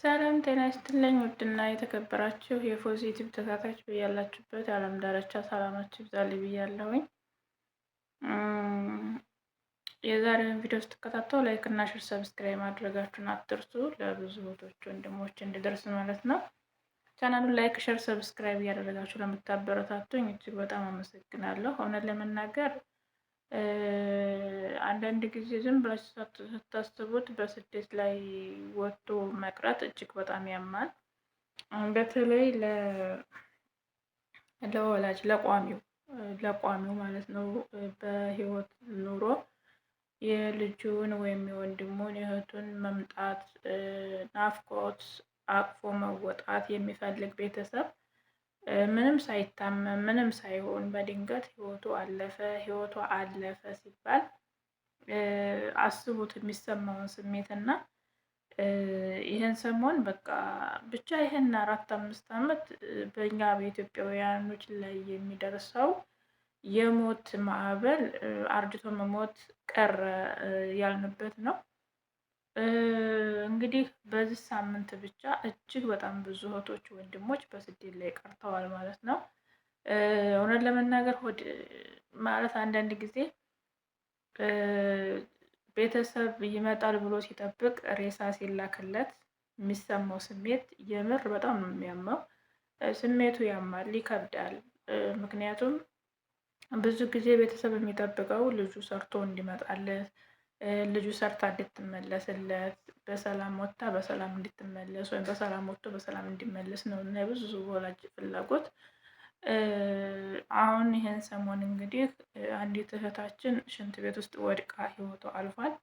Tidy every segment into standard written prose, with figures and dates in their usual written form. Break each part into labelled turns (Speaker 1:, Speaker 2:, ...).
Speaker 1: ሰላም ጤና ይስጥልኝ። ውድና የተከበራችሁ የፎዚ ዩቲዩብ ተከታታዮች በያላችሁበት የዓለም ዳርቻ ሰላማችሁ ይብዛልኝ ብያለሁኝ። የዛሬውን ቪዲዮ ስትከታተሉ ላይክ እና ሼር ሰብስክራይብ ማድረጋችሁን አትርሱ፣ ለብዙ እህቶች ወንድሞች እንዲደርስ ማለት ነው። ቻናሉን ላይክ፣ ሼር፣ ሰብስክራይብ እያደረጋችሁ ለምታበረታቱኝ እጅግ በጣም አመሰግናለሁ። እውነት ለመናገር አንዳንድ ጊዜ ዝም ብላችሁ ስታስቡት በስደት ላይ ወጥቶ መቅረት እጅግ በጣም ያማል። በተለይ ለወላጅ ለቋሚው ማለት ነው። በህይወት ኑሮ የልጁን ወይም የወንድሙን የእህቱን መምጣት ናፍቆት አቅፎ መወጣት የሚፈልግ ቤተሰብ ምንም ሳይታመም ምንም ሳይሆን በድንገት ህይወቷ አለፈ ሲባል አስቡት የሚሰማውን ስሜት እና ይህን ሰሞን በቃ ብቻ ይህን 4-5 ዓመት በእኛ በኢትዮጵያውያኖች ላይ የሚደርሰው የሞት ማዕበል አርጅቶ መሞት ቀረ ያልንበት ነው። እንግዲህ በዚህ ሳምንት ብቻ እጅግ በጣም ብዙ እህቶች ወንድሞች በስደት ላይ ቀርተዋል ማለት ነው። እውነት ለመናገር ሆድ ማለት አንዳንድ ጊዜ ቤተሰብ ይመጣል ብሎ ሲጠብቅ ሬሳ ሲላክለት የሚሰማው ስሜት የምር በጣም ነው የሚያመው። ስሜቱ ያማል፣ ይከብዳል። ምክንያቱም ብዙ ጊዜ ቤተሰብ የሚጠብቀው ልጁ ሰርቶ እንዲመጣለት፣ ልጁ ሰርታ እንድትመለስለት፣ በሰላም ወጥታ በሰላም እንድትመለስ ወይም በሰላም ወጥቶ በሰላም እንዲመለስ ነው እና የብዙ ወላጅ ፍላጎት። አሁን ይህን ሰሞን እንግዲህ አንዲት እህታችን ሽንት ቤት ውስጥ ወድቃ ህይወቷ አልፏል።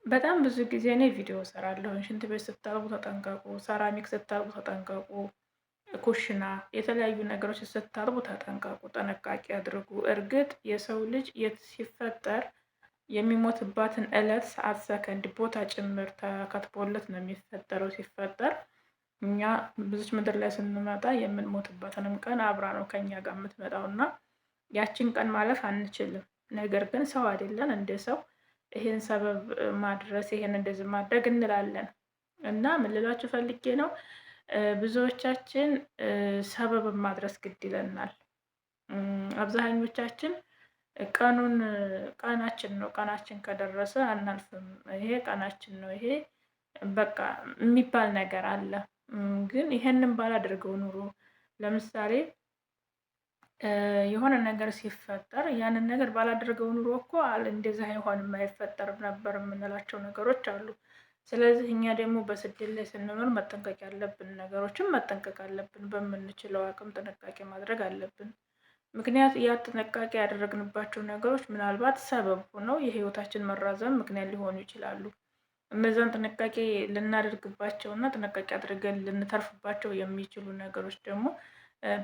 Speaker 1: በጣም ብዙ ጊዜ እኔ ቪዲዮ እሰራለሁ። ሽንት ቤት ስታጥቡ ተጠንቀቁ፣ ሰራሚክ ስታጥቡ ተጠንቀቁ፣ ኩሽና የተለያዩ ነገሮች ስታጥቡ ተጠንቀቁ፣ ጥንቃቄ አድርጉ። እርግጥ የሰው ልጅ የት ሲፈጠር የሚሞትባትን እለት፣ ሰዓት፣ ሰከንድ፣ ቦታ ጭምር ተከትቦለት ነው የሚፈጠረው ሲፈጠር። እኛ ብዙች ምድር ላይ ስንመጣ የምንሞትበትንም ቀን አብራ ነው ከኛ ጋር የምትመጣው እና ያችን ቀን ማለፍ አንችልም። ነገር ግን ሰው አይደለን እንደ ሰው ይሄን ሰበብ ማድረስ ይሄን እንደዚህ ማድረግ እንላለን እና ምን ልላችሁ ፈልጌ ነው፣ ብዙዎቻችን ሰበብ ማድረስ ግድ ይለናል። አብዛኞቻችን ቀናችን ነው፣ ቀናችን ከደረሰ አናልፍም፣ ይሄ ቀናችን ነው፣ ይሄ በቃ የሚባል ነገር አለ። ግን ይሄንን ባላደርገው ኑሮ ለምሳሌ የሆነ ነገር ሲፈጠር ያንን ነገር ባላደርገው ኑሮ እኮ እንደዚህ አይሆንም አይፈጠርም ነበር የምንላቸው ነገሮች አሉ። ስለዚህ እኛ ደግሞ በስደት ላይ ስንኖር መጠንቀቅ ያለብን ነገሮችን መጠንቀቅ አለብን። በምንችለው አቅም ጥንቃቄ ማድረግ አለብን። ምክንያት ያ ጥንቃቄ ያደረግንባቸው ነገሮች ምናልባት ሰበብ ሆነው የህይወታችን መራዘም ምክንያት ሊሆኑ ይችላሉ። እነዛን ጥንቃቄ ልናደርግባቸው እና ጥንቃቄ አድርገን ልንተርፍባቸው የሚችሉ ነገሮች ደግሞ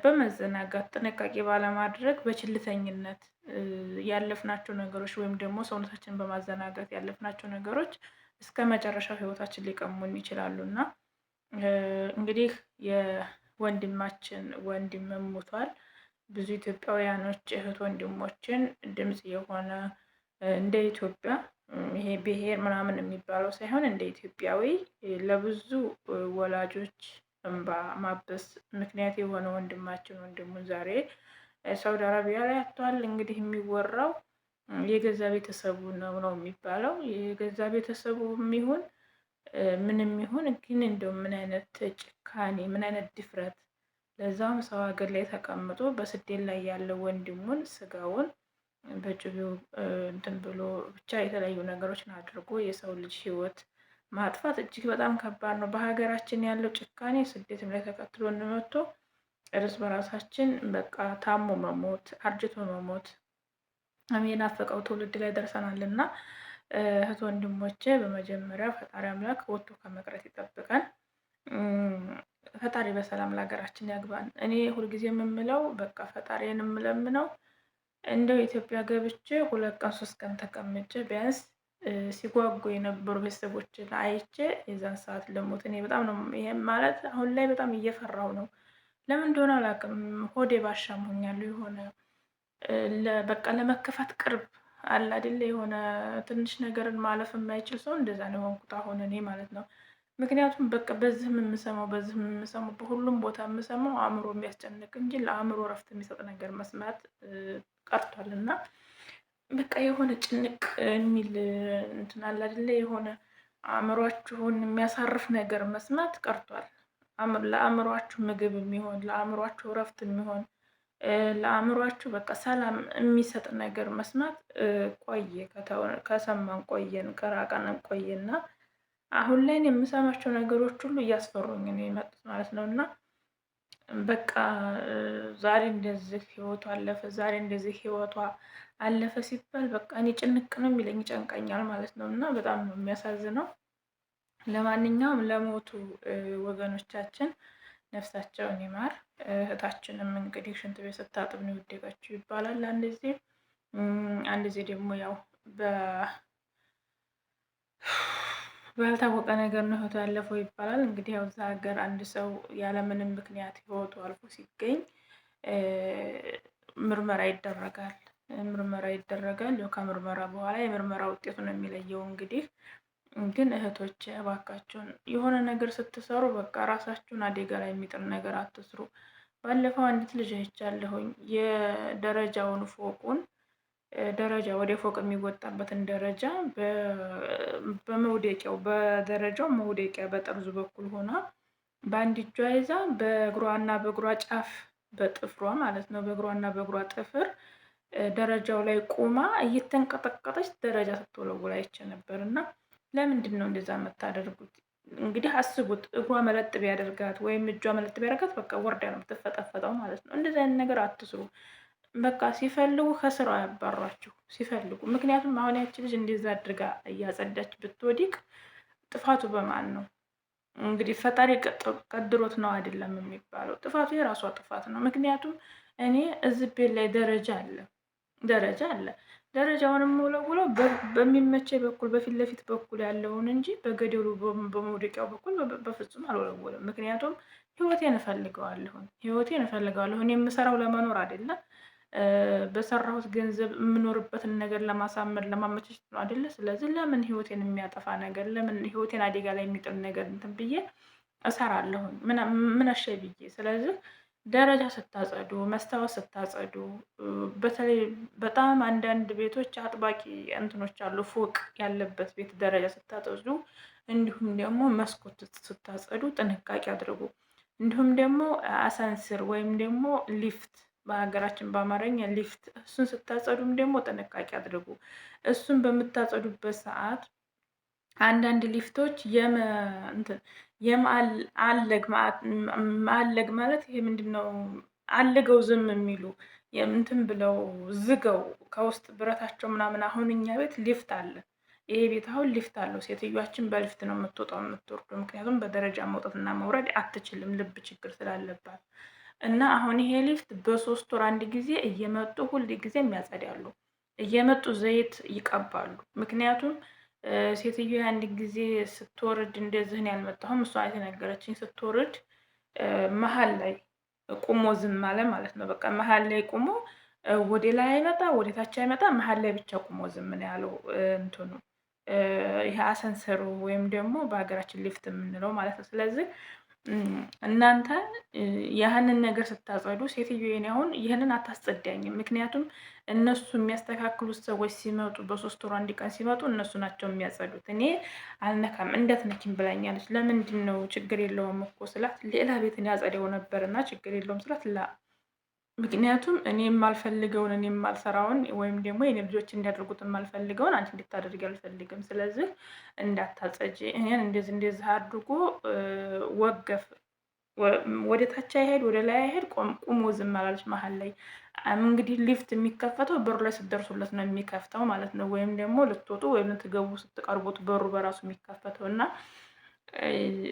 Speaker 1: በመዘናጋት ጥንቃቄ ባለማድረግ በችልተኝነት ያለፍናቸው ነገሮች ወይም ደግሞ ሰውነታችንን በማዘናጋት ያለፍናቸው ነገሮች እስከ መጨረሻው ህይወታችን ሊቀሙን ይችላሉ እና እንግዲህ የወንድማችን ወንድም ሞቷል። ብዙ ኢትዮጵያውያኖች እህት ወንድሞችን ድምጽ የሆነ እንደ ኢትዮጵያ ይሄ ብሔር ምናምን የሚባለው ሳይሆን እንደ ኢትዮጵያዊ ለብዙ ወላጆች እንባ ማበስ ምክንያት የሆነ ወንድሙን ዛሬ ሳውዲ አረቢያ ላይ አጥቷል። እንግዲህ የሚወራው የገዛ ቤተሰቡ ነው የሚባለው። የገዛ ቤተሰቡ የሚሆን ምንም ይሁን ግን እንደው ምን አይነት ጭካኔ፣ ምን አይነት ድፍረት! ለዛውም ሰው ሀገር ላይ ተቀምጦ በስደት ላይ ያለው ወንድሙን ስጋውን በጩቤው እንትን ብሎ ብቻ የተለያዩ ነገሮችን አድርጎ የሰው ልጅ ህይወት ማጥፋት እጅግ በጣም ከባድ ነው። በሀገራችን ያለው ጭካኔ ስደትም ላይ ተከትሎ እንመጥቶ እርስ በራሳችን በቃ ታሞ መሞት፣ አርጅቶ መሞት የናፈቀው ትውልድ ላይ ደርሰናል እና እህት ወንድሞቼ በመጀመሪያ ፈጣሪ አምላክ ወጥቶ ከመቅረት ይጠብቀን። ፈጣሪ በሰላም ለሀገራችን ያግባን። እኔ ሁልጊዜ የምምለው በቃ ፈጣሪን የምለምነው እንደው ኢትዮጵያ ገብቼ 2 ቀን 3 ቀን ተቀምጬ ቢያንስ ሲጓጉ የነበሩ ቤተሰቦችን አይቼ የዛን ሰዓት ልሞት። እኔ በጣም ነው ይሄን ማለት አሁን ላይ በጣም እየፈራሁ ነው። ለምን እንደሆነ አላውቅም። ሆዴ ባሻም ሆኛለሁ። የሆነ በቃ ለመከፋት ቅርብ አለ አይደለ? የሆነ ትንሽ ነገርን ማለፍ የማይችል ሰው እንደዛ ነው የሆንኩት አሁን እኔ ማለት ነው። ምክንያቱም በቃ በዚህም የምሰማው በሁሉም ቦታ የምሰማው አእምሮ የሚያስጨንቅ እንጂ ለአእምሮ እረፍት የሚሰጥ ነገር መስማት ቀርቷል። እና በቃ የሆነ ጭንቅ የሚል እንትን አለ አይደለ? የሆነ አእምሯችሁን የሚያሳርፍ ነገር መስማት ቀርቷል። ለአእምሯችሁ ምግብ የሚሆን ለአእምሯችሁ እረፍት የሚሆን ለአእምሯችሁ በቃ ሰላም የሚሰጥ ነገር መስማት ቆየ ከሰማን ቆየን ከራቀን ቆየና አሁን ላይ የምሰማቸው ነገሮች ሁሉ እያስፈሩኝ ነው የመጡት ማለት ነው። እና በቃ ዛሬ እንደዚህ ህይወቷ አለፈ፣ ዛሬ እንደዚህ ህይወቷ አለፈ ሲባል በቃ እኔ ጭንቅ ነው የሚለኝ ይጨንቀኛል ማለት ነው። እና በጣም ነው የሚያሳዝነው። ለማንኛውም ለሞቱ ወገኖቻችን ነፍሳቸውን ይማር። እህታችንም እንግዲህ ሽንት ቤት ስታጥብ ነው የወደቀችው ይባላል አንድ ጊዜ ደግሞ ያው ባልታወቀ ነገር ነው ህይወቱ ያለፈው ይባላል። እንግዲህ ያው እዛ ሀገር አንድ ሰው ያለምንም ምክንያት ህይወቱ አልፎ ሲገኝ ምርመራ ይደረጋል። ያው ከምርመራ በኋላ የምርመራ ውጤቱ ነው የሚለየው። እንግዲህ ግን እህቶች እባካችሁን የሆነ ነገር ስትሰሩ በቃ ራሳችሁን አደጋ ላይ የሚጥል ነገር አትስሩ። ባለፈው አንዲት ልጅ አይቻለሁኝ የደረጃውን ፎቁን ደረጃ ወደ ፎቅ የሚወጣበትን ደረጃ በመውደቂያው በደረጃው መውደቂያ በጠርዙ በኩል ሆና በአንድ እጇ ይዛ በእግሯና በእግሯ ጫፍ በጥፍሯ ማለት ነው በእግሯና በእግሯ ጥፍር ደረጃው ላይ ቆማ እየተንቀጠቀጠች ደረጃ ስትወለውል አይቼ ነበር። እና ለምንድን ነው እንደዛ የምታደርጉት? እንግዲህ አስቡት፣ እግሯ መለጥ ቢያደርጋት ወይም እጇ መለጥ ቢያደርጋት በቃ ወርዳ ነው የምትፈጠፈጠው ማለት ነው። እንደዚህ አይነት ነገር አትስሩ። በቃ ሲፈልጉ ከስራው ያባሯችሁ ሲፈልጉ። ምክንያቱም አሁን ያቺ ልጅ እንደዛ አድርጋ እያጸዳች ብትወዲቅ ጥፋቱ በማን ነው? እንግዲህ ፈጣሪ ቀድሮት ነው አይደለም የሚባለው። ጥፋቱ የራሷ ጥፋት ነው። ምክንያቱም እኔ እዚህ ቤት ላይ ደረጃ አለ። ደረጃውን የምውለው በሚመቸኝ በኩል በፊት ለፊት በኩል ያለውን እንጂ በገደሉ በመውደቂያው በኩል በፍጹም አልወለወለም። ምክንያቱም ህይወቴን እፈልገዋለሁ። እኔ የምሰራው ለመኖር አይደለም። በሰራሁት ገንዘብ የምኖርበትን ነገር ለማሳመር ለማመቻቸት ነው አይደለ? ስለዚህ ለምን ህይወቴን የሚያጠፋ ነገር ለምን ህይወቴን አደጋ ላይ የሚጥል ነገር እንትን ብዬ እሰራለሁኝ ምን አሸ ብዬ። ስለዚህ ደረጃ ስታጸዱ፣ መስታወት ስታጸዱ፣ በተለይ በጣም አንዳንድ ቤቶች አጥባቂ እንትኖች አሉ። ፎቅ ያለበት ቤት ደረጃ ስታጸዱ፣ እንዲሁም ደግሞ መስኮት ስታጸዱ ጥንቃቄ አድርጉ። እንዲሁም ደግሞ አሳንስር ወይም ደግሞ ሊፍት በሀገራችን በአማርኛ ሊፍት፣ እሱን ስታጸዱም ደግሞ ጥንቃቄ አድርጉ። እሱን በምታጸዱበት ሰዓት አንዳንድ ሊፍቶች ማለግ ማለት ይሄ ምንድን ነው? አልገው ዝም የሚሉ እንትን ብለው ዝገው ከውስጥ ብረታቸው ምናምን። አሁን እኛ ቤት ሊፍት አለ። ይሄ ቤት አሁን ሊፍት አለው። ሴትዮዋችን በሊፍት ነው የምትወጣው የምትወርደው። ምክንያቱም በደረጃ መውጣትና መውረድ አትችልም ልብ ችግር ስላለባት። እና አሁን ይሄ ሊፍት በ3 ወር አንድ ጊዜ እየመጡ ሁል ጊዜ የሚያጸዳሉ። እየመጡ ዘይት ይቀባሉ። ምክንያቱም ሴትዮ አንድ ጊዜ ስትወርድ እንደዚህ ነው ያልመጣሁም እሷ የተነገረችኝ። ስትወርድ መሀል ላይ ቁሞ ዝም አለ ማለት ነው። በቃ መሀል ላይ ቁሞ ወደ ላይ አይመጣ ወደ ታች አይመጣ፣ መሀል ላይ ብቻ ቁሞ ዝም ነው ያለው። እንትኑ ይሄ አሰንሰሩ ወይም ደግሞ በሀገራችን ሊፍት የምንለው ማለት ነው። ስለዚህ እናንተ ያህንን ነገር ስታጸዱ ሴትዮዬን አሁን ይህንን አታስጸዳኝም። ምክንያቱም እነሱ የሚያስተካክሉት ሰዎች ሲመጡ በ3 ወር አንድ ቀን ሲመጡ እነሱ ናቸው የሚያጸዱት። እኔ አልነካም እንዳትነኪም ብላኛለች። ለምንድን ነው? ችግር የለውም እኮ ስላት ሌላ ቤትን ያጸደው ነበር እና ችግር የለውም ስላት ምክንያቱም እኔ የማልፈልገውን እኔ የማልሰራውን ወይም ደግሞ የኔ ልጆች እንዲያደርጉት የማልፈልገውን አንቺ እንድታደርጊ አልፈልግም። ስለዚህ እንዳታጸጂ፣ እኔን እንደዚህ አድርጎ ወገፍ ወደ ታች አይሄድ ወደ ላይ አይሄድ ቁሞ ዝም አላለች መሀል ላይ። እንግዲህ ሊፍት የሚከፈተው በሩ ላይ ስትደርሱለት ነው የሚከፍተው ማለት ነው። ወይም ደግሞ ልትወጡ ወይም ልትገቡ ስትቀርቡት በሩ በራሱ የሚከፈተው እና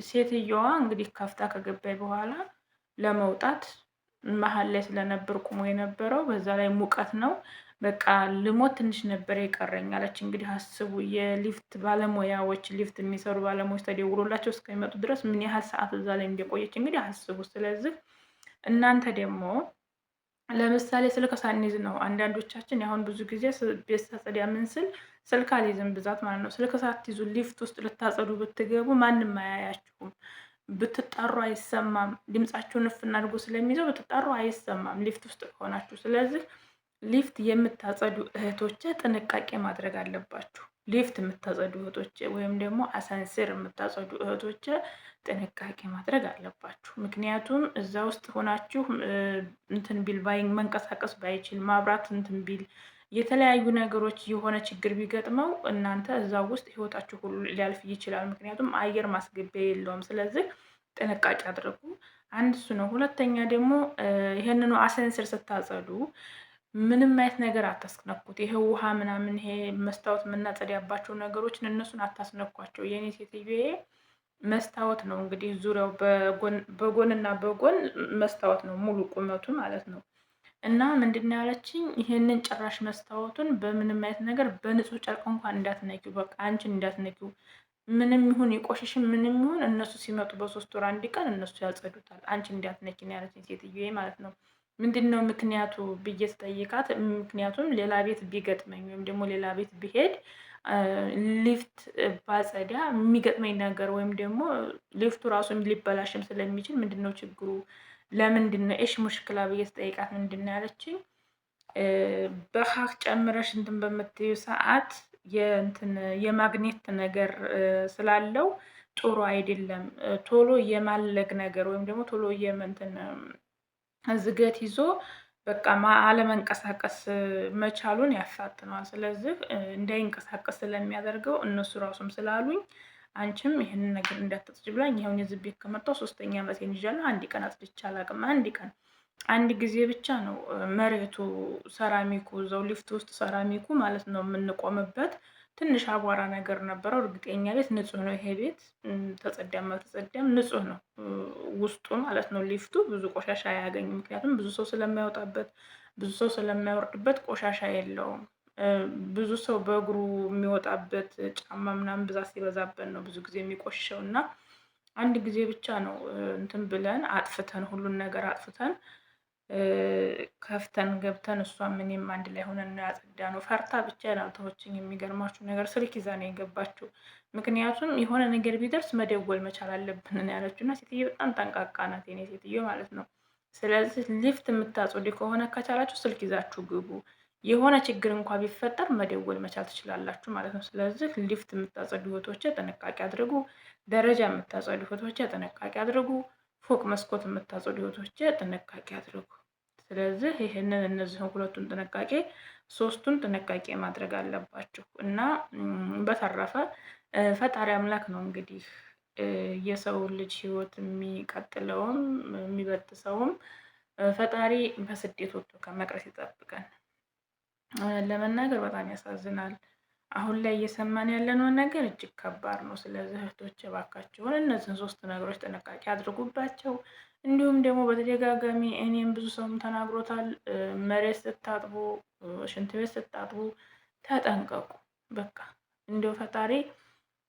Speaker 1: ሴትዮዋ እንግዲህ ከፍታ ከገባይ በኋላ ለመውጣት መሀል ላይ ስለነበር ቁሞ የነበረው በዛ ላይ ሙቀት ነው። በቃ ልሞት ትንሽ ነበር የቀረኝ አለች። እንግዲህ አስቡ፣ የሊፍት ባለሙያዎች ሊፍት የሚሰሩ ባለሙያዎች ተደውሎላቸው እስከሚመጡ ድረስ ምን ያህል ሰዓት እዛ ላይ እንደቆየች እንግዲህ አስቡ። ስለዚህ እናንተ ደግሞ ለምሳሌ ስልክ ሳንይዝ ነው አንዳንዶቻችን አሁን ብዙ ጊዜ ቤት ሳጸዳ ምን ስል ስልክ አልይዝም ብዛት ማለት ነው። ስልክ ሳትይዙ ሊፍት ውስጥ ልታጸዱ ብትገቡ ማንም አያያችሁም። ብትጣሩ አይሰማም። ድምጻችሁን እፍና አድርጎ ስለሚይዘው ብትጣሩ አይሰማም ሊፍት ውስጥ ከሆናችሁ። ስለዚህ ሊፍት የምታጸዱ እህቶቼ ጥንቃቄ ማድረግ አለባችሁ። ሊፍት የምታጸዱ እህቶቼ ወይም ደግሞ አሳንስር የምታጸዱ እህቶቼ ጥንቃቄ ማድረግ አለባችሁ። ምክንያቱም እዛ ውስጥ ሆናችሁ እንትን ቢል መንቀሳቀስ ባይችል ማብራት እንትን ቢል የተለያዩ ነገሮች የሆነ ችግር ቢገጥመው እናንተ እዛ ውስጥ ህይወታችሁ ሁሉ ሊያልፍ ይችላል። ምክንያቱም አየር ማስገቢያ የለውም። ስለዚህ ጥንቃቄ አድርጉ። አንድ እሱ ነው። ሁለተኛ ደግሞ ይሄንኑ አሰንስር ስታጸዱ ምንም አይነት ነገር አታስነኩት። ይሄ ውሃ ምናምን ይሄ መስታወት የምናጸዳባቸው ነገሮችን እነሱን አታስነኳቸው። የኔ ሴትዮ መስታወት ነው እንግዲህ ዙሪያው በጎንና በጎን መስታወት ነው ሙሉ ቁመቱ ማለት ነው። እና ምንድን ነው ያለችኝ፣ ይሄንን ጭራሽ መስታወቱን በምንም አይነት ነገር በንጹህ ጨርቅ እንኳን እንዳትነኪው፣ በቃ አንቺን እንዳትነኪው፣ ምንም ይሁን ይቆሽሽም ምንም ይሁን እነሱ ሲመጡ በሶስት ወር አንድ ቀን እነሱ ያጸዱታል፣ አንቺ እንዳትነኪ ነው ያለችኝ ሴትዮ ማለት ነው። ምንድን ነው ምክንያቱ ብዬ ስጠይቃት፣ ምክንያቱም ሌላ ቤት ቢገጥመኝ ወይም ደግሞ ሌላ ቤት ቢሄድ ሊፍት ባጸዳ የሚገጥመኝ ነገር ወይም ደግሞ ሊፍቱ ራሱ ሊበላሽም ስለሚችል ምንድን ነው ችግሩ? ለምንድን ነው ኤሽ ሙሽክላ ብዬ ስጠይቃት ምንድን ነው ያለችኝ? በሀክ ጨምረሽ እንትን በምትዩ ሰዓት የእንትን የማግኔት ነገር ስላለው ጥሩ አይደለም። ቶሎ የማለግ ነገር ወይም ደግሞ ቶሎ የምንትን ዝገት ይዞ በቃ አለመንቀሳቀስ መቻሉን ያፋጥነዋል። ስለዚህ እንዳይንቀሳቀስ ስለሚያደርገው እነሱ ራሱም ስላሉኝ አንቺም ይህንን ነገር እንዳትጽጅ ብላኝ ይኸውን የዚህ ቤት ከመጣሁ 3ኛ ዓመቴን ይዣለሁ። አንድ ቀን አጽድቼ አላውቅም። አንድ ጊዜ ብቻ ነው መሬቱ ሰራሚኩ እዛው ሊፍት ውስጥ ሰራሚኩ ማለት ነው የምንቆምበት ትንሽ አቧራ ነገር ነበረው። እርግጠኛ ቤት ንጹህ ነው። ይሄ ቤት ተጸዳም አልተጸዳም ንጹህ ነው ውስጡ ማለት ነው። ሊፍቱ ብዙ ቆሻሻ አያገኝም። ምክንያቱም ብዙ ሰው ስለማይወጣበት ብዙ ሰው ስለማይወርድበት ቆሻሻ የለውም። ብዙ ሰው በእግሩ የሚወጣበት ጫማ ምናምን ብዛት ሲበዛበት ነው ብዙ ጊዜ የሚቆሽሸው። እና አንድ ጊዜ ብቻ ነው እንትን ብለን አጥፍተን ሁሉን ነገር አጥፍተን ከፍተን ገብተን እሷም እኔም አንድ ላይ ሆነን ነው ያጸዳነው። ፈርታ ብቻ ያልተወችኝ። የሚገርማችሁ ነገር ስልክ ይዛ ነው የገባችው። ምክንያቱም የሆነ ነገር ቢደርስ መደወል መቻል አለብን ያለችው እና ሴትዮ በጣም ጠንቃቃ ናት የኔ ሴትዮ ማለት ነው። ስለዚህ ሊፍት የምታጸዱ ከሆነ ከቻላችሁ ስልክ ይዛችሁ ግቡ። የሆነ ችግር እንኳ ቢፈጠር መደወል መቻል ትችላላችሁ ማለት ነው። ስለዚህ ሊፍት የምታጸዱ እህቶቼ ጥንቃቄ አድርጉ። ደረጃ የምታጸዱ እህቶቼ ጥንቃቄ አድርጉ። ፎቅ መስኮት የምታጸዱ እህቶቼ ጥንቃቄ አድርጉ። ስለዚህ ይህንን እነዚህን ሁለቱን ጥንቃቄ ሶስቱን ጥንቃቄ ማድረግ አለባችሁ እና በተረፈ ፈጣሪ አምላክ ነው እንግዲህ የሰው ልጅ ህይወት የሚቀጥለውም የሚበጥሰውም ፈጣሪ በስደት ወጥቶ ከመቅረት ይጠብቀን። ለመናገር በጣም ያሳዝናል። አሁን ላይ እየሰማን ያለነው ነገር እጅግ ከባድ ነው። ስለዚህ እህቶች እባካችሁን እነዚህን 3 ነገሮች ጥንቃቄ አድርጉባቸው። እንዲሁም ደግሞ በተደጋጋሚ እኔም ብዙ ሰውም ተናግሮታል፣ መሬት ስታጥቡ፣ ሽንት ቤት ስታጥቡ ተጠንቀቁ። በቃ እንዲሁ ፈጣሪ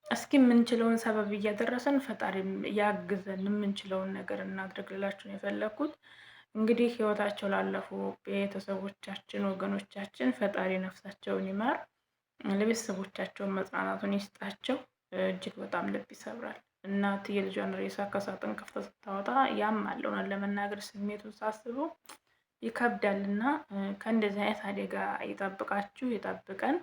Speaker 1: እስኪ የምንችለውን ሰበብ እያደረሰን ፈጣሪ ያግዘን፣ የምንችለውን ነገር እናድርግ ልላችሁ ነው የፈለኩት። እንግዲህ ህይወታቸው ላለፉ ቤተሰቦቻችን ወገኖቻችን ፈጣሪ ነፍሳቸውን ይማር፣ ለቤተሰቦቻቸውን መጽናናቱን ይስጣቸው። እጅግ በጣም ልብ ይሰብራል። እናት የልጇን ሬሳ ከሳጥን ከፍታ ስታወጣ ያም አለውን ለመናገር ስሜቱን ሳስበው ይከብዳልና ከእንደዚህ አይነት አደጋ ይጠብቃችሁ፣ ይጠብቀን።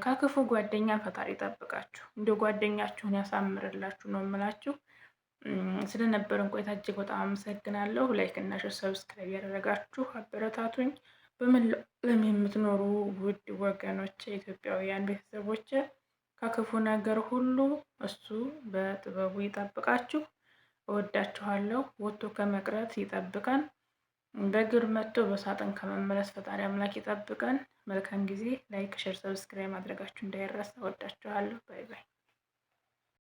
Speaker 1: ከክፉ ጓደኛ ፈጣሪ ይጠብቃችሁ፣ እንደ ጓደኛችሁን ያሳምርላችሁ ነው የምላችሁ። ስለነበረን ቆይታ እጅግ በጣም አመሰግናለሁ። ላይክ እና ሼር ሰብስክራይብ ያደረጋችሁ አበረታቱኝ። በመላው ዓለም የምትኖሩ ውድ ወገኖች ኢትዮጵያውያን ቤተሰቦች ከክፉ ነገር ሁሉ እሱ በጥበቡ ይጠብቃችሁ። እወዳችኋለሁ። ወጥቶ ከመቅረት ይጠብቀን። በእግር መጥቶ በሳጥን ከመመለስ ፈጣሪ አምላክ ይጠብቀን። መልካም ጊዜ። ላይክ ሼር ሰብስክራይብ ማድረጋችሁ እንዳይረሳ። እወዳችኋለሁ። ባይ ባይ።